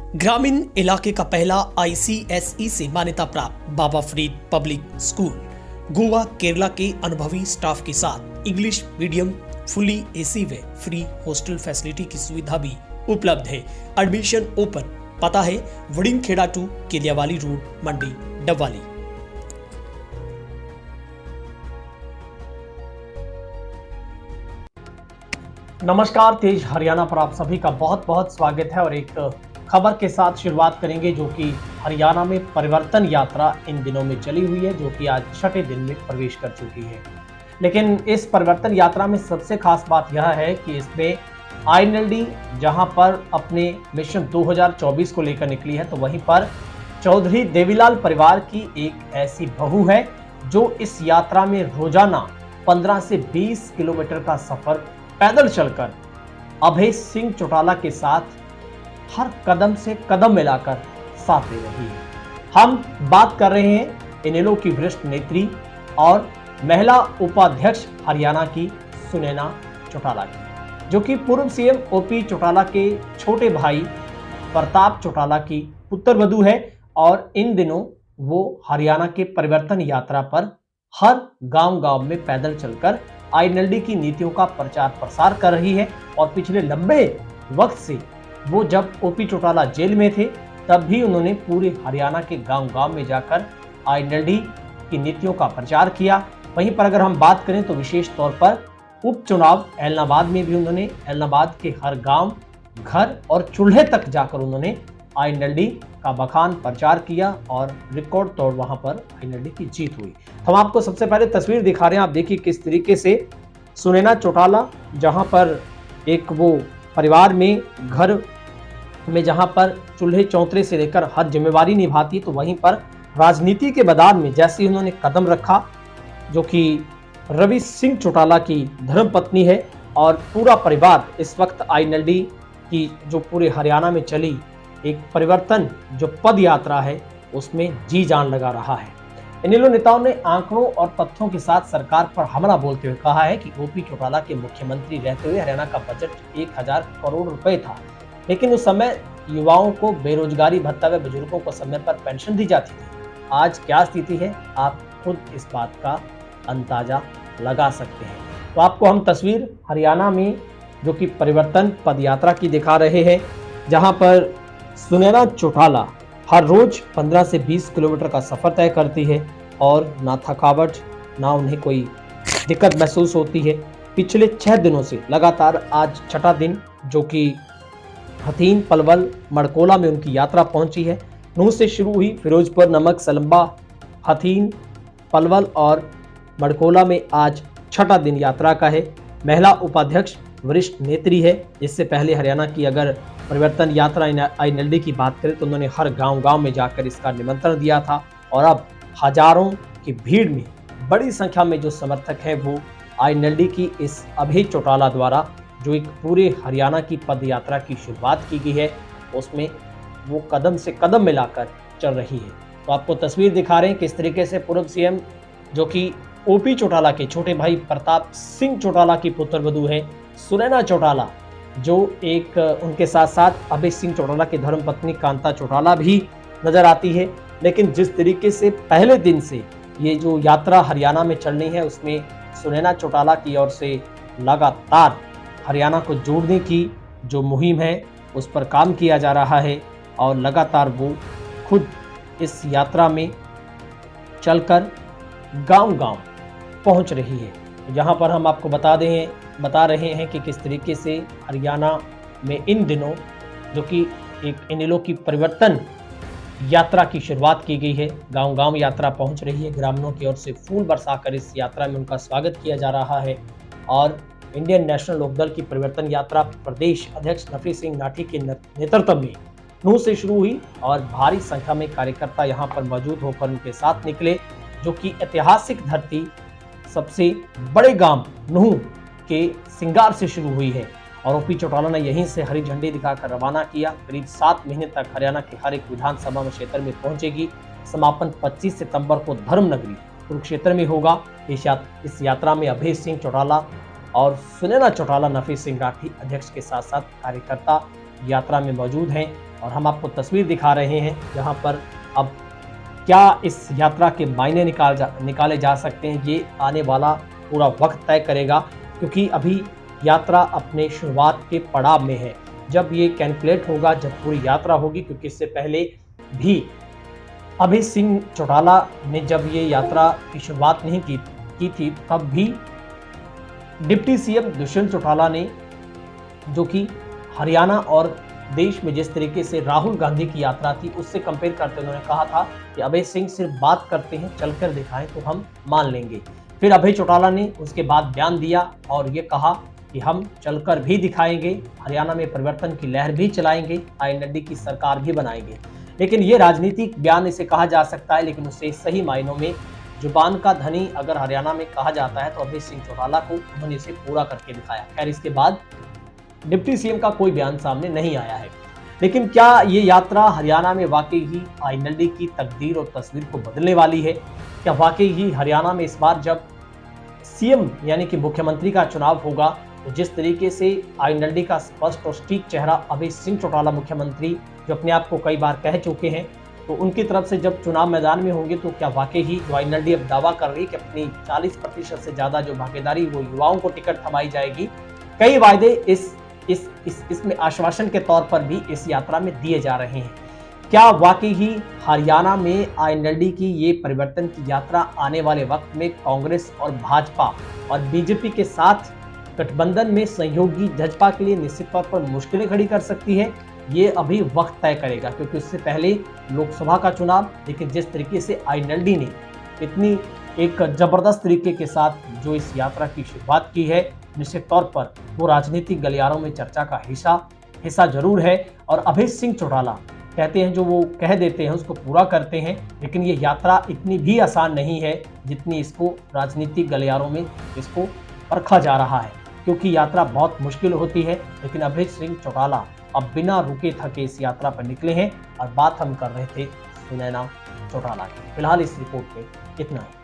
ग्रामीण इलाके का पहला ICSE से मान्यता प्राप्त बाबा फरीद पब्लिक स्कूल गोवा केरला के अनुभवी स्टाफ के साथ इंग्लिश मीडियम फुली AC व फ्री हॉस्टल फैसिलिटी की सुविधा भी उपलब्ध है। Admission open. पता है वड़िंगखेड़ा 2 केलियावाली रोड, मंडी, डबवाली। नमस्कार, तेज हरियाणा पर आप सभी का बहुत बहुत स्वागत है और एक खबर के साथ शुरुआत करेंगे जो कि हरियाणा में परिवर्तन यात्रा इन दिनों में चली हुई है, जो कि आज छठे दिन में प्रवेश कर चुकी है। लेकिन इस परिवर्तन यात्रा में सबसे खास बात यह है कि इसमें INLD जहां पर अपने मिशन 2024 को लेकर निकली है, तो वहीं पर चौधरी देवीलाल परिवार की एक ऐसी बहू है जो इस यात्रा में रोजाना 15 से 20 किलोमीटर का सफर पैदल चलकर अभय सिंह चौटाला के साथ हर कदम से कदम मिलाकर साथ दे रही है। हम बात कर रहे हैं इनेलो की वरिष्ठ नेत्री और महिला उपाध्यक्ष हरियाणा की सुनैना चौटाला की, जो कि पूर्व CM OP चौटाला के छोटे भाई प्रताप चौटाला की पुत्रवधू है और इन दिनों वो हरियाणा के परिवर्तन यात्रा पर हर गांव-गांव में पैदल चलकर INLD की नीतियों का प्रचार प्रसार कर रही है। और पिछले लंबे वक्त से वो जब OP चौटाला जेल में थे तब भी उन्होंने पूरे हरियाणा के गांव-गांव में जाकर INLD की नीतियों का प्रचार किया। वहीं पर अगर हम बात करें तो विशेष तौर पर उपचुनाव ऐलनाबाद में भी उन्होंने ऐलनाबाद के हर गांव, घर और चूल्हे तक जाकर उन्होंने INLD का बखान प्रचार किया और रिकॉर्ड तोड़ वहां पर INLD की जीत हुई। तो हम आपको सबसे पहले तस्वीर दिखा रहे हैं, आप देखिए किस तरीके से सुनैना चौटाला जहां पर एक वो परिवार में घर में जहां पर चूल्हे चौंतरे से लेकर हर जिम्मेवारी निभाती, तो वहीं पर राजनीति के मैदान में जैसे उन्होंने कदम रखा, जो कि रवि सिंह चौटाला की धर्मपत्नी है और पूरा परिवार इस वक्त INLD की जो पूरे हरियाणा में चली एक परिवर्तन जो पद यात्रा है उसमें जी जान लगा रहा है। इनेलो नेताओं ने आंकड़ों और तथ्यों के साथ सरकार पर हमला बोलते हुए कहा है कि OP चौटाला के मुख्यमंत्री रहते हुए हरियाणा का बजट 1000 करोड़ रुपए था, लेकिन उस समय युवाओं को बेरोजगारी भत्ता व बुजुर्गों को समय पर पेंशन दी जाती थी। आज क्या स्थिति है, आप खुद इस बात का अंदाजा लगा सकते हैं। तो आपको हम तस्वीर हरियाणा में जो कि परिवर्तन पदयात्रा की दिखा रहे हैं, जहां पर सुनैना चौटाला हर रोज 15 से 20 किलोमीटर का सफर तय करती है और ना थकावट ना उन्हें कोई दिक्कत महसूस होती है। पिछले 6 दिनों से लगातार आज छठा दिन जो कि हथीन, पलवल, मड़कोला में उनकी यात्रा पहुंची है। नूह से शुरू हुई फिरोजपुर, नमक, सलम्बा, हथीन, पलवल और मड़कोला में आज छठा दिन यात्रा का है। महिला उपाध्यक्ष वरिष्ठ नेत्री है। इससे पहले हरियाणा की अगर परिवर्तन यात्रा INLD की बात करें तो उन्होंने हर गांव-गांव में जाकर इसका निमंत्रण दिया था और अब हजारों की भीड़ में बड़ी संख्या में जो समर्थक है वो INLD की इस अभय चौटाला द्वारा जो एक पूरे हरियाणा की पद यात्रा की शुरुआत की गई है उसमें वो कदम से कदम मिलाकर चल रही है। तो आपको तस्वीर दिखा रहे हैं किस तरीके से पूर्व CM जो कि OP चौटाला के छोटे भाई प्रताप सिंह चौटाला की पुत्रवधू है सुनैना चौटाला, जो एक उनके साथ साथ अभय सिंह चौटाला की धर्मपत्नी कांता चौटाला भी नजर आती है। लेकिन जिस तरीके से पहले दिन से ये जो यात्रा हरियाणा में चलनी है उसमें सुनैना चौटाला की ओर से लगातार हरियाणा को जोड़ने की जो मुहिम है उस पर काम किया जा रहा है और लगातार वो खुद इस यात्रा में चलकर गांव-गांव पहुंच रही है। यहाँ पर हम आपको बता रहे हैं कि किस तरीके से हरियाणा में इन दिनों जो कि एक इनेलो की परिवर्तन यात्रा की शुरुआत की गई है। गांव-गांव यात्रा पहुंच रही है। ग्रामीणों की ओर से फूल बरसाकर इस यात्रा में उनका स्वागत किया जा रहा है और इंडियन नेशनल लोकदल की परिवर्तन यात्रा प्रदेश अध्यक्ष नफी सिंह नाठी के नेतृत्व में नूह से शुरू हुई और भारी संख्या में कार्यकर्ता यहां पर मौजूद होकर उनके साथ निकले, जो कि ऐतिहासिक धरती सबसे बड़े गांव नूह के सिंगार से शुरू हुई है और OP चौटाला ने यहीं से हरी झंडी दिखाकर रवाना किया। करीब 7 महीने तक हरियाणा के हर एक विधानसभा में क्षेत्र में पहुंचेगी। समापन 25 सितंबर को धर्मनगरी कुरुक्षेत्र में होगा। इस यात्रा में अभय सिंह चौटाला और सुनैना चौटाला नफी सिंह राठी अध्यक्ष के साथ साथ कार्यकर्ता यात्रा में मौजूद हैं। और हम आपको तस्वीर दिखा रहे हैं जहां पर अब क्या इस यात्रा के मायने निकाले जा सकते हैं, ये आने वाला पूरा वक्त तय करेगा, क्योंकि अभी यात्रा अपने शुरुआत के पड़ाव में है। जब ये कैलकुलेट होगा, जब पूरी यात्रा होगी, क्योंकि इससे पहले भी अभय सिंह चौटाला ने जब ये यात्रा की शुरुआत नहीं की थी, तब भी डिप्टी सीएम दुष्यंत चौटाला ने, जो कि हरियाणा और देश में जिस तरीके से राहुल गांधी की यात्रा थी उससे कंपेयर करते उन्होंने कहा था कि अभय सिंह सिर्फ बात करते हैं, चलकर दिखाएं तो हम मान लेंगे। फिर अभय चौटाला ने उसके बाद बयान दिया और ये कहा कि हम चलकर भी दिखाएंगे, हरियाणा में परिवर्तन की लहर भी चलाएंगे, आईएनएलडी की सरकार भी बनाएंगे। लेकिन ये राजनीतिक बयान इसे कहा जा सकता है, लेकिन उसे सही मायनों में जुबान का धनी अगर हरियाणा में कहा जाता है तो अभय सिंह चौटाला को उन्होंने इसे पूरा करके दिखाया। खैर, इसके बाद डिप्टी सीएम का कोई बयान सामने नहीं आया है। लेकिन क्या ये यात्रा हरियाणा में वाकई ही आईएनएलडी की तकदीर और तस्वीर को बदलने वाली है? क्या वाकई ही हरियाणा में इस बार जब सीएम यानी कि मुख्यमंत्री का चुनाव होगा तो जिस तरीके से आईएनएलडी का स्पष्ट और सटीक चेहरा अभय सिंह चौटाला मुख्यमंत्री, जो अपने आप को कई बार कह चुके हैं, तो उनकी तरफ से जब चुनाव मैदान में होंगे तो क्या वाकई ही आईएनएलडी अब दावा कर रही है कि अपनी 40% से ज्यादा जो भागीदारी वो युवाओं को टिकट थमाई जाएगी? कई वायदे इसमें आश्वासन के तौर पर भी इस यात्रा में दिए जा रहे हैं। क्या वाकई ही हरियाणा में आईएनएलडी की ये परिवर्तन की यात्रा आने वाले वक्त में कांग्रेस और भाजपा और बीजेपी के साथ गठबंधन में सहयोगी भाजपा के लिए निश्चित तौर पर मुश्किलें खड़ी कर सकती है? ये अभी वक्त तय करेगा, क्योंकि उससे पहले लोकसभा का चुनाव। लेकिन जिस तरीके से आईएनएलडी ने इतनी एक जबरदस्त तरीके के साथ जो इस यात्रा की शुरुआत की है, निश्चित तौर पर वो राजनीतिक गलियारों में चर्चा का हिस्सा जरूर है। और अभय सिंह चौटाला कहते हैं जो वो कह देते हैं उसको पूरा करते हैं, लेकिन ये यात्रा इतनी भी आसान नहीं है जितनी इसको राजनीतिक गलियारों में इसको परखा जा रहा है, क्योंकि यात्रा बहुत मुश्किल होती है। लेकिन अभय सिंह चौटाला अब बिना रुके थके इस यात्रा पर निकले हैं और बात हम कर रहे थे सुनैना चौटाला की। फिलहाल इस रिपोर्ट में इतना ही।